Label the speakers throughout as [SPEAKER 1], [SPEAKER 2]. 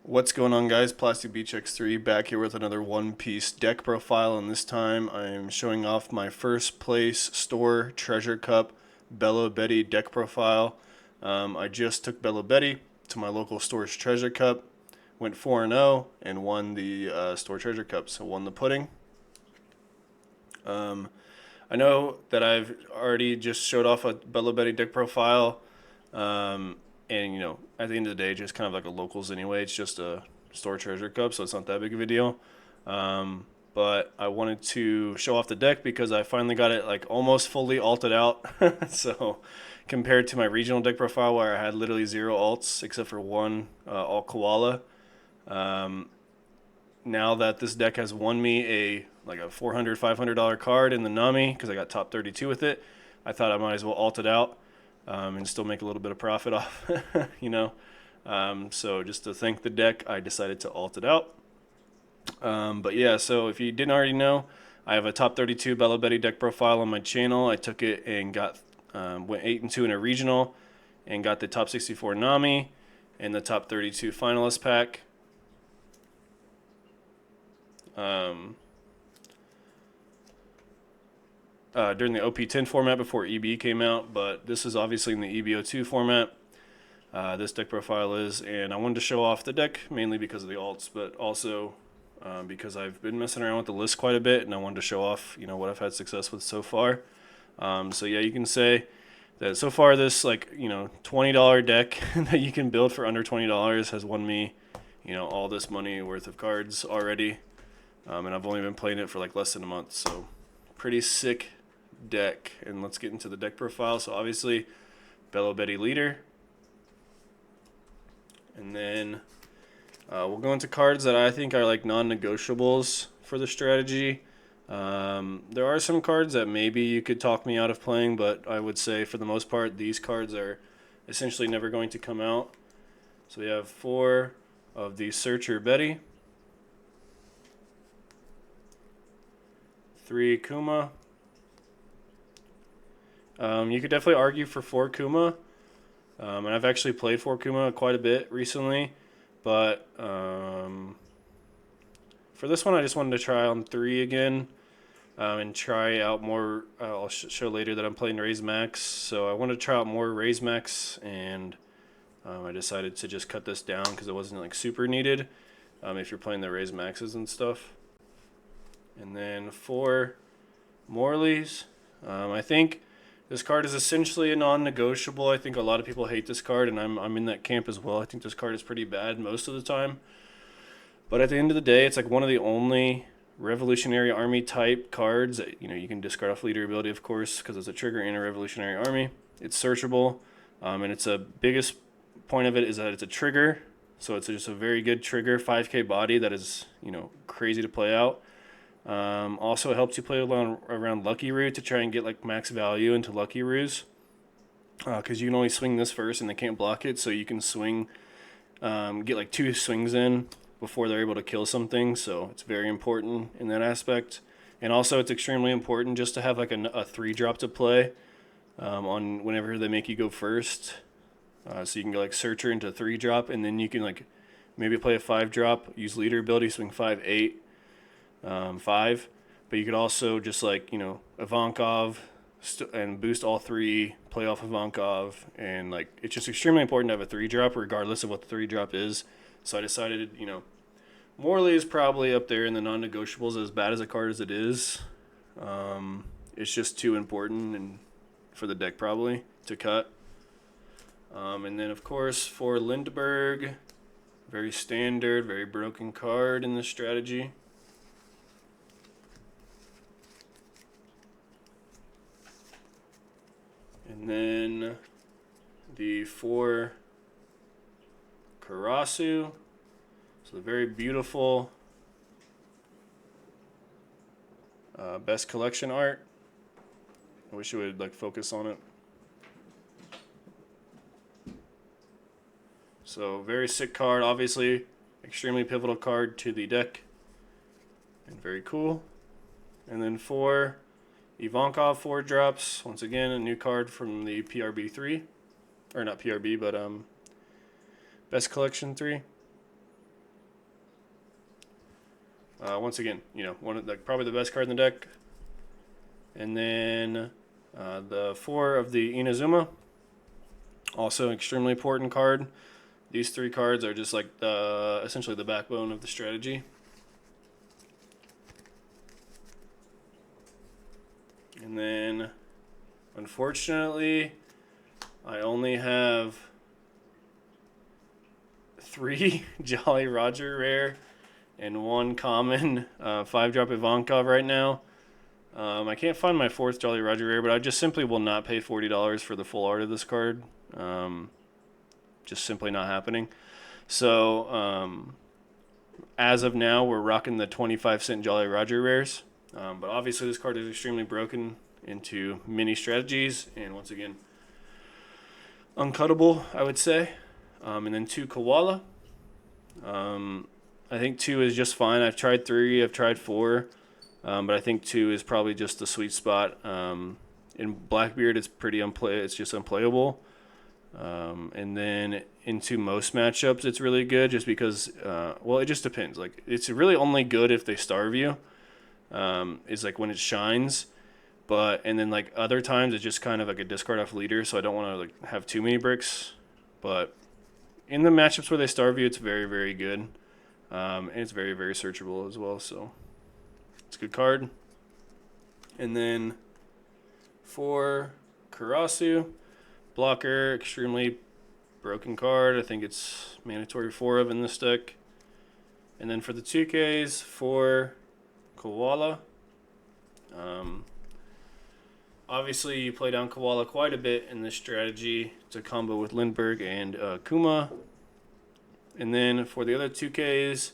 [SPEAKER 1] What's going on, guys? Plastic Beach X3 back here with another one-piece deck profile, and this time I am showing off my first place store treasure cup Belo deck profile. I just took Belo to my local store's treasure cup, went 4-0 and won the store treasure cup, so won the pudding. I know that I've already just showed off a Belo deck profile. And at the end of the day, just kind of like a locals anyway. It's just a store treasure cup, so it's not that big of a deal. But I wanted to show off the deck because I finally got it like almost fully alted out. So compared to my regional deck profile where I had literally zero alts except for one alt koala. Now that this deck has won me a $400, $500 card in the Nami because I got top 32 with it, I thought I might as well alt it out. And still make a little bit of profit off, So just to thank the deck, I decided to alt it out. But yeah, so if you didn't already know, I have a top 32 Belo deck profile on my channel. I took it and got went 8-2 in a regional, and got the top 64 Nami and the top 32 finalist pack. During the OP10 format before EB came out, but this is obviously in the EB02 format. This deck profile is, and I wanted to show off the deck mainly because of the alts, but also because I've been messing around with the list quite a bit, and I wanted to show off, what I've had success with so far. So yeah, you can say that so far this $20 deck that you can build for under $20 has won me, all this money worth of cards already, and I've only been playing it for like less than a month, so pretty sick deck. And let's get into the deck profile. So obviously Belo leader, and then we'll go into cards that I think are like non-negotiables for the strategy. There are some cards that maybe you could talk me out of playing, but I would say for the most part these cards are essentially never going to come out. So we have 4 of the Searcher Betty, 3 Kuma. You could definitely argue for 4 Kuma, and I've actually played 4 Kuma quite a bit recently, but for this one I just wanted to try on 3 again, and try out more. I'll show later that I'm playing Raise Max, so I wanted to try out more Raise Max, and I decided to just cut this down because it wasn't like super needed if you're playing the Raise Maxes and stuff. And then 4 Morleys. I think this card is essentially a non-negotiable. I think a lot of people hate this card, and I'm in that camp as well. I think this card is pretty bad most of the time. But at the end of the day, it's like one of the only Revolutionary Army type cards that, you can discard off leader ability, of course, because it's a trigger in a Revolutionary Army. It's searchable, and it's a biggest point of it is that it's a trigger. So it's just a very good trigger, 5k body that is, crazy to play out. Also, it helps you play around Lucky Roo to try and get like max value into Lucky Roos, because you can only swing this first and they can't block it, so you can swing, get like 2 swings in before they're able to kill something. So it's very important in that aspect. And also it's extremely important just to have like a 3-drop to play on whenever they make you go first, so you can go like Searcher into 3-drop, and then you can like maybe play a 5-drop, use leader ability, swing 5, 8. 5, but you could also just like Ivankov and boost all 3, play off Ivankov, and like it's just extremely important to have a 3-drop regardless of what the 3-drop is. So I decided Morley is probably up there in the non-negotiables, as bad as a card as it is. It's just too important and for the deck probably to cut. And then of course for Lindbergh, very standard, very broken card in this strategy. And then the 4 Karasu. So the very beautiful best collection art. I wish you would like focus on it. So very sick card, obviously extremely pivotal card to the deck, and very cool. And then 4 Ivankov 4-drops. Once again, a new card from the PRB 3, or not PRB, but Best Collection 3. Once again, one of probably the best card in the deck. And then the 4 of the Inazuma, also an extremely important card. These 3 cards are just like essentially the backbone of the strategy. And then, unfortunately, I only have 3 Jolly Roger rare and 1 common 5-drop Ivankov right now. I can't find my 4th Jolly Roger rare, but I just simply will not pay $40 for the full art of this card. Just simply not happening. So, as of now, we're rocking the 25-cent Jolly Roger rares. But obviously, this card is extremely broken into mini strategies, and once again, uncuttable, I would say. And then 2 Koala. I think 2 is just fine. I've tried 3, I've tried 4. But I think 2 is probably just the sweet spot. In Blackbeard, it's pretty it's just unplayable. And then into most matchups, it's really good just because, well, it just depends. Like, it's really only good if they starve you. Is like when it shines. And then like other times, it's just kind of like a discard off leader, so I don't want to like have too many bricks. But in the matchups where they starve you, it's very, very good. And it's very, very searchable as well, so it's a good card. And then for Karasu, blocker, extremely broken card. I think it's mandatory 4 of in this deck. And then for the 2Ks, for Koala. Obviously, you play down Koala quite a bit in this strategy. It's a combo with Lindbergh and Kuma. And then for the other 2Ks,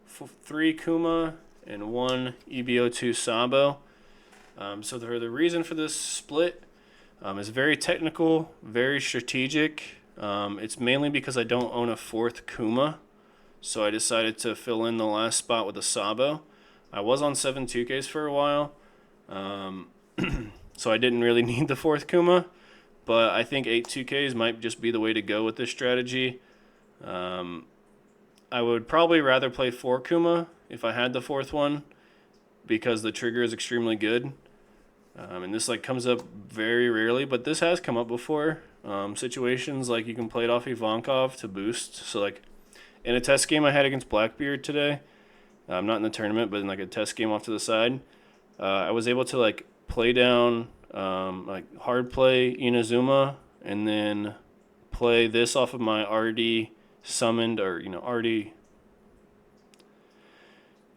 [SPEAKER 1] 3 Kuma and 1 EB02 Sabo. So the reason for this split is very technical, very strategic. It's mainly because I don't own a 4th Kuma, so I decided to fill in the last spot with a Sabo. I was on 7 2Ks for a while, so I didn't really need the 4th Kuma, but I think 8 2Ks might just be the way to go with this strategy. I would probably rather play 4 Kuma if I had the 4th one, because the trigger is extremely good. And this like comes up very rarely, but this has come up before. Situations like you can play it off Ivankov to boost. So like in a test game I had against Blackbeard today, not in the tournament, but in like a test game off to the side, I was able to like play down like hard play Inazuma and then play this off of my RD summoned, or RD.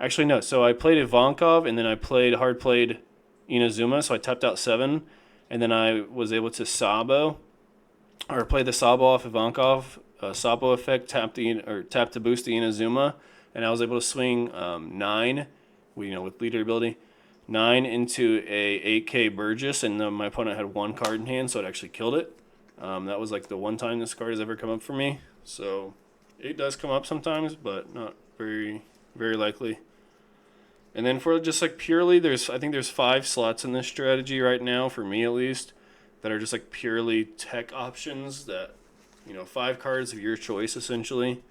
[SPEAKER 1] Actually no, so I played Ivankov and then I hard played Inazuma, so I tapped out 7, and then I was able to Sabo, or play the Sabo off Ivankov, Sabo effect, tap to boost the Inazuma, and I was able to swing 9, with leader ability, 9 into a 8K Burgess, and my opponent had 1 card in hand, so it actually killed it. That was like the one time this card has ever come up for me, so it does come up sometimes, but not very, very likely. And then for just like purely, I think there's 5 slots in this strategy right now, for me at least, that are just like purely tech options that, 5 cards of your choice essentially.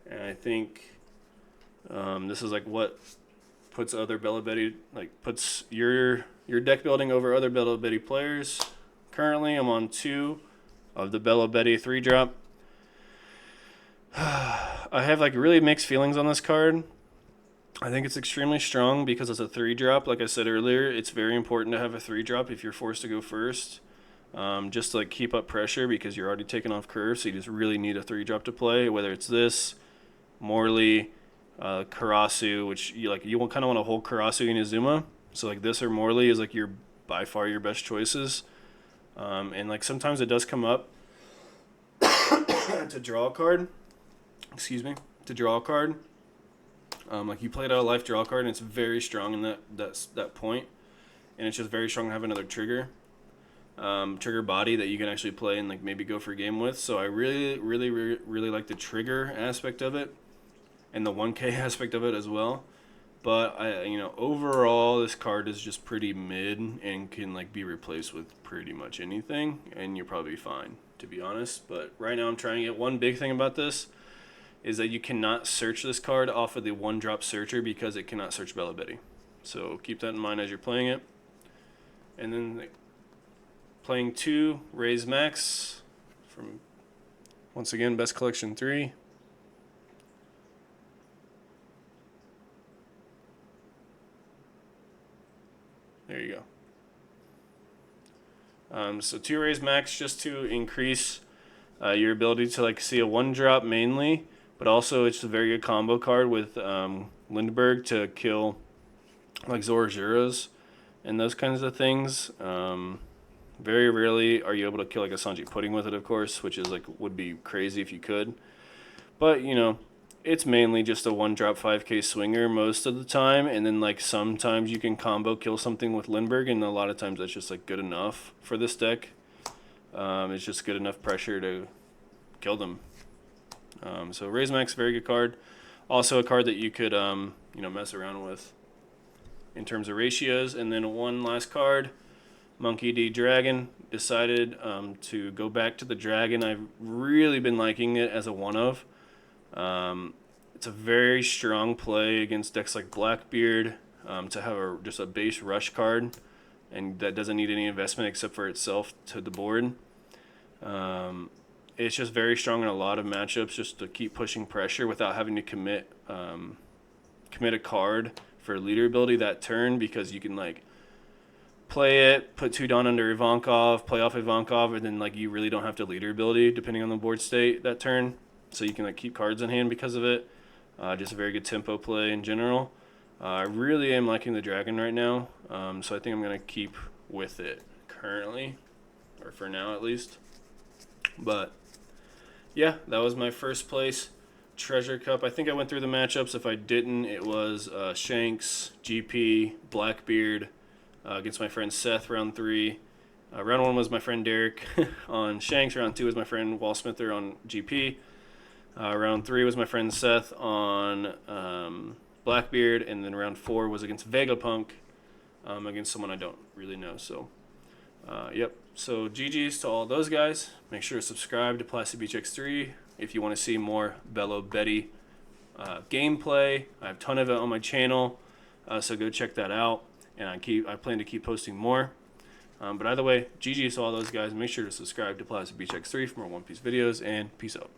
[SPEAKER 1] And I think this is like what puts other Belo Betty, puts your deck building over other Belo Betty players. Currently, I'm on 2 of the Belo Betty 3-drop. I have like really mixed feelings on this card. I think it's extremely strong because it's a 3-drop. Like I said earlier, it's very important to have a 3-drop if you're forced to go first. Just to like keep up pressure because you're already taking off curve, so you just really need a 3-drop to play. Whether it's this, Morley, Karasu, which you kind of want to hold Karasu Inazuma. So like this or Morley is like by far your best choices. And like sometimes it does come up to draw a card. Like you played out a life draw card, and it's very strong in that point, and it's just very strong to have another trigger body that you can actually play and like maybe go for a game with. So I really, really, really, really like the trigger aspect of it, and the 1K aspect of it as well. But overall, this card is just pretty mid and can like be replaced with pretty much anything, and you're probably fine, to be honest. But right now, I'm trying to get one big thing about this is that you cannot search this card off of the 1-drop searcher because it cannot search Belo. So keep that in mind as you're playing it. And then playing 2 Raise Max from, once again, Best Collection 3. There you go. So 2 Raise Max just to increase your ability to like see a 1-drop mainly, but also it's a very good combo card with Lindbergh to kill like Zorojuros and those kinds of things. Very rarely are you able to kill like a Sanji Pudding with it, of course, which is like would be crazy if you could. But you know, it's mainly just a 1-drop 5k swinger most of the time, and then like sometimes you can combo kill something with Lindbergh, and a lot of times that's just like good enough for this deck. It's just good enough pressure to kill them. So Raise Max, very good card. Also a card that you could you know, mess around with in terms of ratios. And then one last card, Monkey D Dragon. Decided to go back to the Dragon. I've really been liking it as a one-of. It's a very strong play against decks like Blackbeard to have just a base rush card, and that doesn't need any investment except for itself to the board. It's just very strong in a lot of matchups just to keep pushing pressure without having to commit a card for leader ability that turn, because you can like play it, put 2 down under Ivankov, play off Ivankov, and then like you really don't have to leader ability depending on the board state that turn. So you can like keep cards in hand because of it. Just a very good tempo play in general. I really am liking the Dragon right now, so I think I'm going to keep with it currently, or for now at least. But yeah, that was my first place Treasure Cup. I think I went through the matchups. If I didn't, it was Shanks, GP, Blackbeard against my friend Seth, round 3. Round 1 was my friend Derek on Shanks. Round 2 was my friend Wallsmither on GP. Round 3 was my friend Seth on Blackbeard, and then round 4 was against Vegapunk, against someone I don't really know. So, yep. So GG's to all those guys. Make sure to subscribe to Plastic Beach X3 if you want to see more Belo Betty gameplay. I have a ton of it on my channel, so go check that out. And I plan to keep posting more. But either way, GG's to all those guys. Make sure to subscribe to Plastic Beach X3 for more One Piece videos, and peace out.